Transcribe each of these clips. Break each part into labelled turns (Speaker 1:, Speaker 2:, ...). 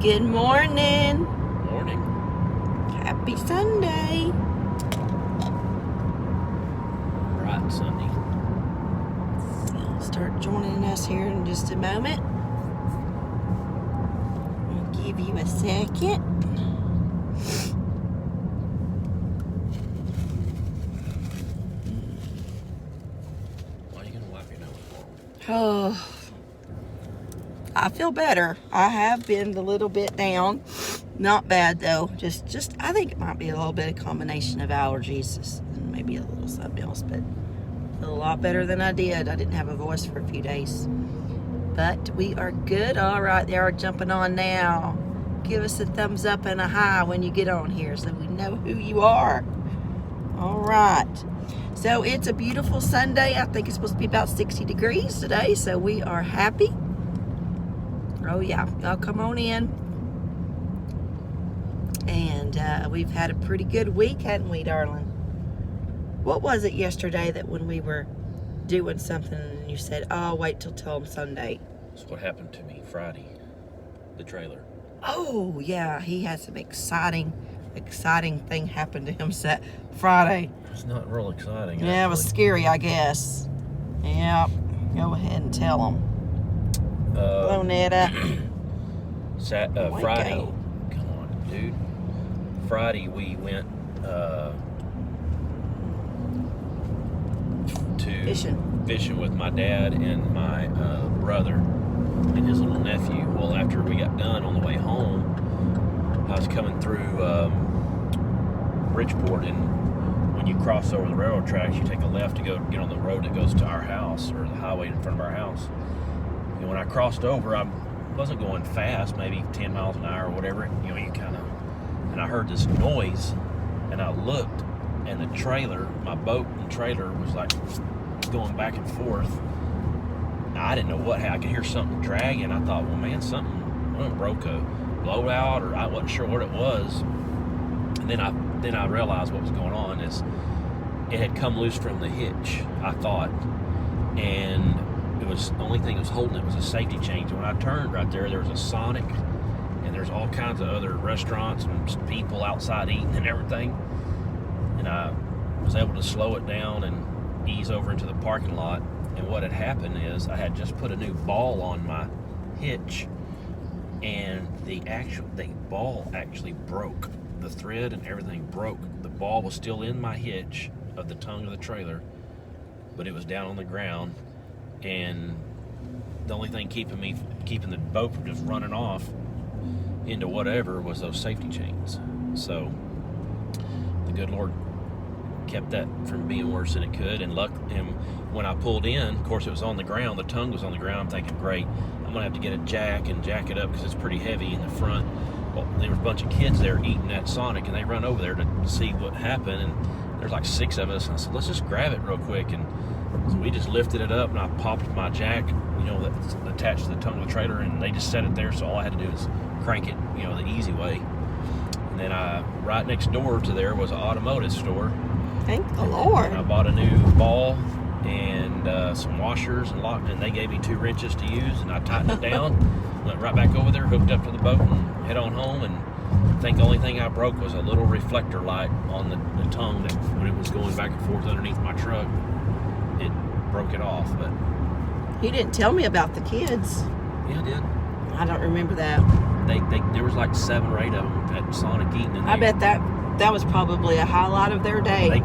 Speaker 1: Good morning.
Speaker 2: Morning.
Speaker 1: Happy Sunday.
Speaker 2: Bright Sunday.
Speaker 1: Start joining us here in just a moment. I'll give you a second.
Speaker 2: Why are you going to wipe your nose for?
Speaker 1: Oh, I feel better. I have been a little bit down. Not bad though. Just I think it might be a little bit of combination of allergies and maybe a little something else, but I feel a lot better than I did. I didn't have a voice for a few days. But we are good. All right, they are jumping on now. Give us a thumbs up and a hi when you get on here so we know who you are. All right. So it's a beautiful Sunday. I think it's supposed to be about 60 degrees today, so we are happy. Oh yeah, y'all come on in. And we've had a pretty good week, hadn't we, darling? What was it yesterday that when we were doing something and you said, oh, wait till Sunday?
Speaker 2: That's what happened to me Friday. The trailer.
Speaker 1: Oh yeah, he had some exciting thing happen to him Friday.
Speaker 2: It's not real exciting.
Speaker 1: Yeah, it was scary, I guess. Yeah, go ahead and tell them. Hello, Netta.
Speaker 2: Friday. Come on, dude. Friday we went to fishing with my dad and my brother and his little nephew. Well, after we got done on the way home, I was coming through Bridgeport, and when you cross over the railroad tracks, you take a left to go get on the road that goes to our house, or the highway in front of our house. And when I crossed over, I wasn't going fast, maybe 10 miles an hour or whatever. You know, you kind of, and I heard this noise, and I looked, and the trailer, my boat and trailer was like going back and forth. I didn't know what happened. I could hear something dragging. I thought, well, man, something broke a blowout, or I wasn't sure what it was. And then I realized what was going on is it had come loose from the hitch, I thought, and it was the only thing that was holding it was a safety chain. And when I turned right there was a Sonic, and there's all kinds of other restaurants and people outside eating and everything. And I was able to slow it down and ease over into the parking lot. And what had happened is I had just put a new ball on my hitch, and the ball actually broke. The thread and everything broke. The ball was still in my hitch of the tongue of the trailer, but it was down on the ground. And the only thing keeping the boat from just running off into whatever was those safety chains. So the good Lord kept that from being worse than it could. And when I pulled in, of course it was on the ground, the tongue was on the ground. I'm thinking, great, I'm gonna have to get a jack and jack it up because it's pretty heavy in the front. Well, there was a bunch of kids there eating that Sonic, and they run over there to see what happened, and there's like 6 of us, and I said, let's just grab it real quick. And so we just lifted it up, and I popped my jack, that's attached to the tongue of the trailer, and they just set it there, so all I had to do was crank it, the easy way. And then right next door to there was an automotive store.
Speaker 1: Thank the Lord.
Speaker 2: And I bought a new ball and some washers, and they gave me 2 wrenches to use, and I tightened it down, went right back over there, hooked up to the boat, and head on home. And I think the only thing I broke was a little reflector light on the tongue that when it was going back and forth underneath my truck, it broke it off. But
Speaker 1: you didn't tell me about the kids.
Speaker 2: Yeah, I did.
Speaker 1: I don't remember that.
Speaker 2: There was like 7 or 8 of them at Sonic eating. And
Speaker 1: I bet that was probably a highlight of their day.
Speaker 2: They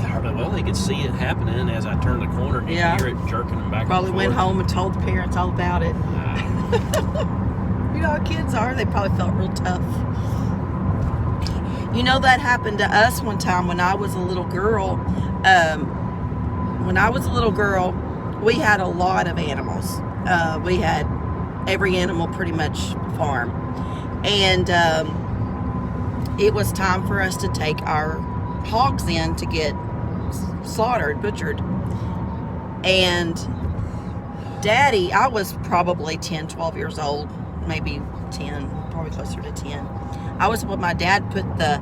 Speaker 2: could see it happening as I turned the corner, and you hear it jerking them back
Speaker 1: probably
Speaker 2: and forth.
Speaker 1: Went home and told the parents all about it. You know how kids are. They probably felt real tough. That happened to us one time when I was a little girl. We had a lot of animals. We had every animal pretty much farm. And it was time for us to take our hogs in to get slaughtered, butchered. And Daddy, I was probably 10, 12 years old, maybe 10, probably closer to 10. I was when my dad put the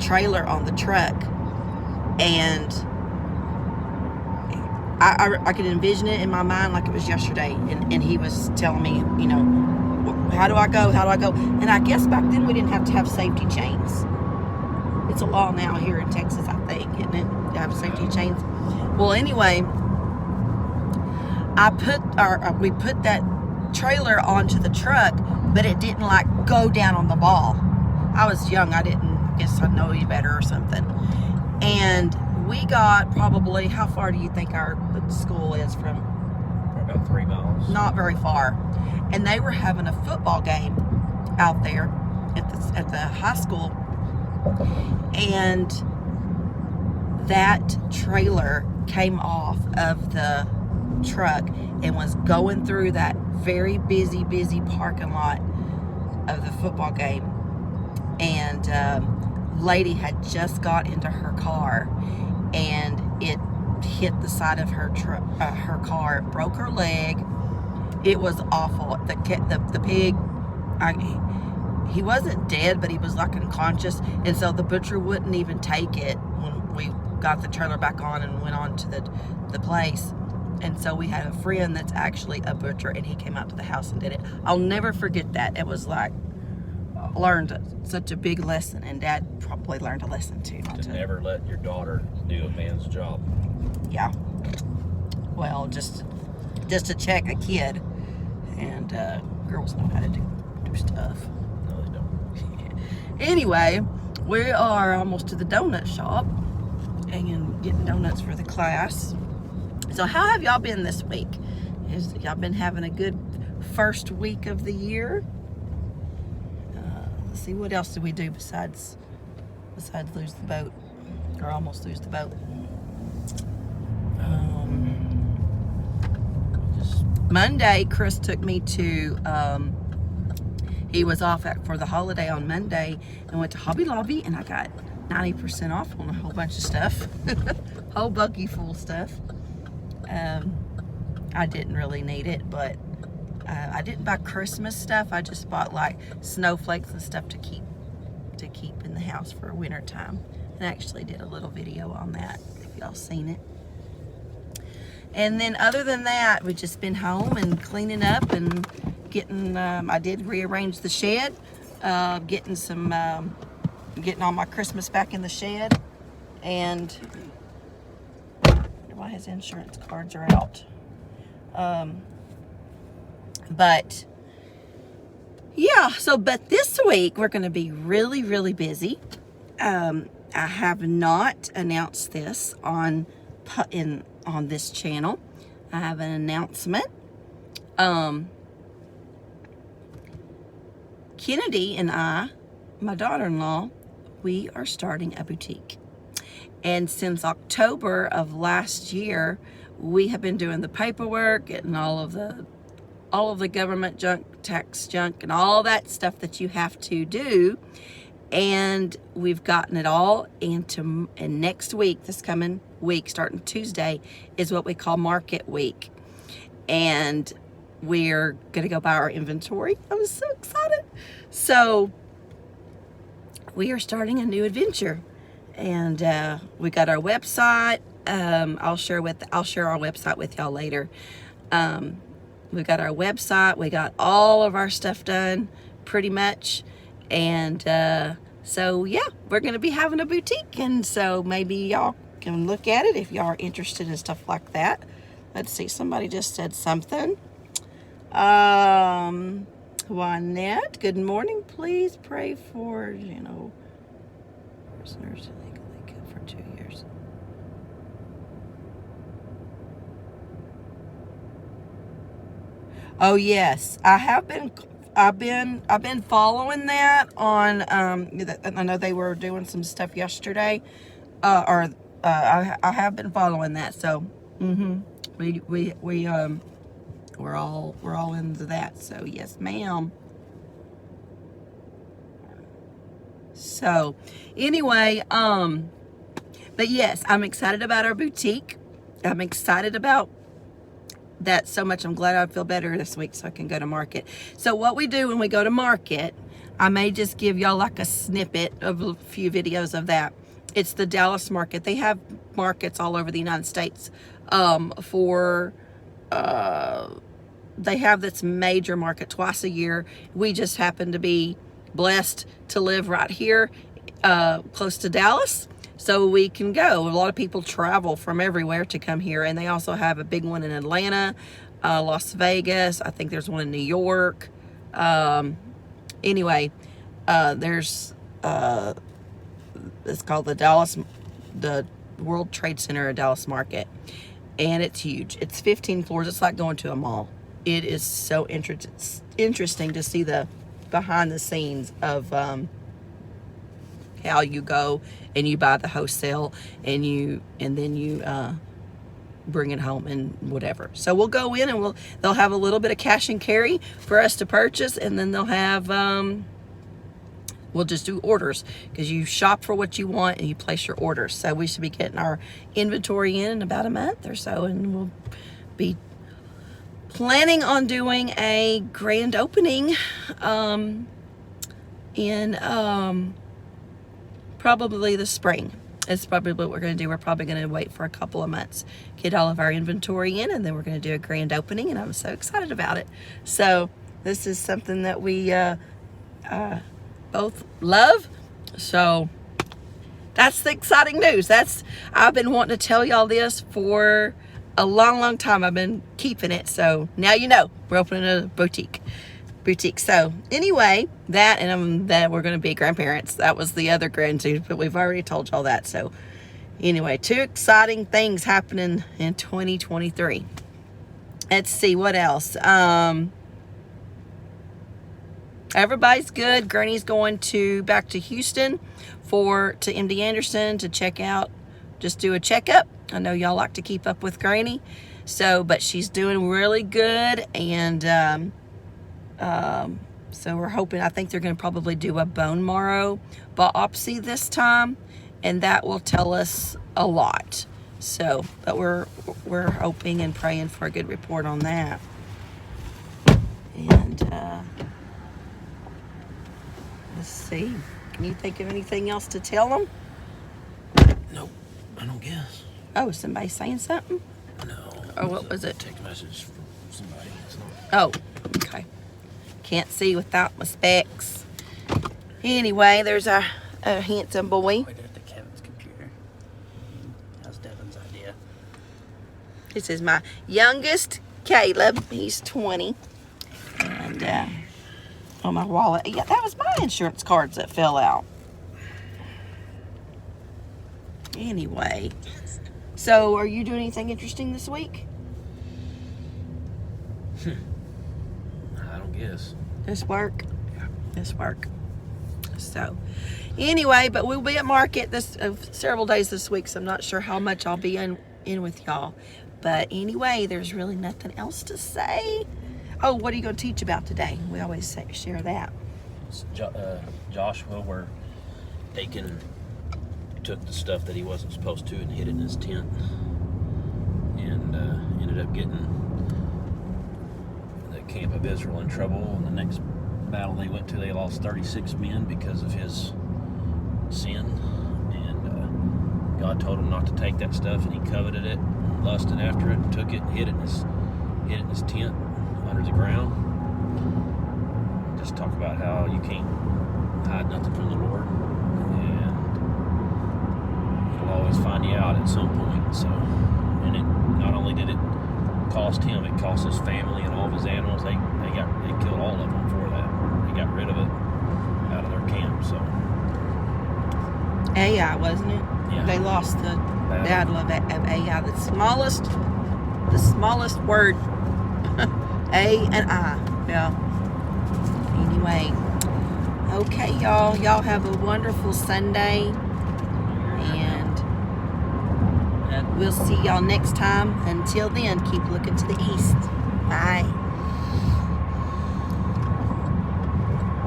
Speaker 1: trailer on the truck, and I could envision it in my mind like it was yesterday, and he was telling me, How do I go? How do I go? And I guess back then we didn't have to have safety chains. It's a law now here in Texas, I think, isn't it? To have safety chains. Well, anyway, we put that trailer onto the truck, but it didn't like go down on the ball. I was young. I guess I know you better or something. And we got probably, how far do you think the school is from?
Speaker 2: About 3 miles.
Speaker 1: Not very far. And they were having a football game out there at the high school. And that trailer came off of the truck and was going through that very busy parking lot of the football game. And lady had just got into her car, and it hit the side of her car. It broke her leg. It was awful. The pig, he wasn't dead, but he was like unconscious, and so the butcher wouldn't even take it when we got the trailer back on and went on to the place. And so we had a friend that's actually a butcher, and he came out to the house and did it. I'll never forget that. It was like, learned such a big lesson, and Dad probably learned a lesson too.
Speaker 2: To never let your daughter do a man's job.
Speaker 1: Yeah. Well, just to check a kid, and girls know how to do stuff.
Speaker 2: No, they don't.
Speaker 1: Anyway, we are almost to the donut shop and getting donuts for the class. So how have y'all been this week? Y'all been having a good first week of the year? Let's see, what else did we do besides lose the boat, or almost lose the boat? Monday, Chris took me to, he was off for the holiday on Monday, and went to Hobby Lobby, and I got 90% off on a whole bunch of stuff. Whole buggy full of stuff. I didn't really need it, but I didn't buy Christmas stuff. I just bought like snowflakes and stuff to keep in the house for winter time. And I actually did a little video on that, if y'all seen it. And then other than that, we've just been home and cleaning up and getting, I did rearrange the shed, getting all my Christmas back in the shed. And why his insurance cards are out. But yeah, but this week we're going to be really, really busy. I have not announced this on this channel. I have an announcement. Kennedy and I, my daughter-in-law, we are starting a boutique. And since October of last year, we have been doing the paperwork, getting all of the government junk, tax junk, and all that stuff that you have to do. And we've gotten it all into, and next week, this coming week, starting Tuesday, is what we call Market Week. And we're going to go buy our inventory. I'm so excited. So we are starting a new adventure. And we got our website. I'll share our website with y'all later. We got our website. We got all of our stuff done, pretty much. And so yeah, we're gonna be having a boutique, and so maybe y'all can look at it if y'all are interested in stuff like that. Let's see. Somebody just said something. Juanette, good morning. Please pray for prisoners illegally kept for 2 years. Oh yes, I've been following that on. I know they were doing some stuff yesterday, I have been following that. So, we're all into that. So yes, ma'am. So anyway, but yes, I'm excited about our boutique. I'm excited about that so much. I'm glad I feel better this week so I can go to market. So what we do when we go to market, I may just give y'all like a snippet of a few videos of that. It's the Dallas market. They have markets all over the United States for they have this major market twice a year. We just happen to be blessed to live right here, close to Dallas, so we can go. A lot of people travel from everywhere to come here, and they also have a big one in Atlanta, Las Vegas. I think there's one in New York. Anyway, there's it's called the World Trade Center at Dallas Market, and it's huge. It's 15 floors. It's like going to a mall. It is so interesting to see the behind the scenes of how you go and you buy the wholesale and then you bring it home and whatever. So we'll go in and they'll have a little bit of cash and carry for us to purchase, and then they'll have we'll just do orders, because you shop for what you want and you place your orders. So we should be getting our inventory in about a month or so, and we'll be planning on doing a grand opening in probably the spring. It's probably what we're going to do. We're probably going to wait for a couple of months, get all of our inventory in, and then we're going to do a grand opening, and I'm so excited about it. So this is something that we both love. So that's the exciting news. I've been wanting to tell y'all this for a long time. I've been keeping it. So now you know, we're opening a boutique. So anyway, that, and that we're going to be grandparents. That was the other gratitude, but we've already told y'all that. So anyway, 2 exciting things happening in 2023. Let's see what else. Everybody's good. Granny's going back to Houston to MD Anderson to check out, just do a checkup. I know y'all like to keep up with Granny, but she's doing really good, and so we're hoping. I think they're going to probably do a bone marrow biopsy this time, and that will tell us a lot. So, but we're hoping and praying for a good report on that. And let's see. Can you think of anything else to tell them?
Speaker 2: Nope, I don't guess.
Speaker 1: Oh, somebody saying something?
Speaker 2: No.
Speaker 1: Or what was it?
Speaker 2: Text message from somebody.
Speaker 1: Oh, okay. Can't see without my specs. Anyway, there's a handsome boy.
Speaker 3: Right at the Kevin's computer. That was Devin's idea.
Speaker 1: This is my youngest, Caleb. He's 20. And on my wallet. Yeah, that was my insurance cards that fell out. Anyway. So, are you doing anything interesting this week?
Speaker 2: I don't guess.
Speaker 1: Just work?
Speaker 2: Yeah.
Speaker 1: Just work. So, anyway, but we'll be at market several days this week, so I'm not sure how much I'll be in with y'all. But anyway, there's really nothing else to say. Oh, what are you going to teach about today? We always share that.
Speaker 2: Joshua, where Achan took the stuff that he wasn't supposed to and hid it in his tent, and ended up getting the camp of Israel in trouble. And the next battle they went to, they lost 36 men because of his sin, and God told him not to take that stuff, and he coveted it, lusted after it, took it, hid it in his tent under the ground. Just talk about how you can't hide nothing from the Lord, and He'll always find you out at some point. So, and it not only did it cost him, it cost his family and all of his animals. They killed all of them for that. They got rid of it out of their camp. So
Speaker 1: Ai, wasn't it?
Speaker 2: Yeah.
Speaker 1: They lost the battle of Ai, the smallest word. A and I. Yeah. Anyway. Okay, y'all. Y'all have a wonderful Sunday. And we'll see y'all next time. Until then, keep looking to the east. Bye.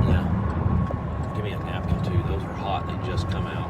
Speaker 2: Yeah. Give me a napkin too. Those are hot. They just come out.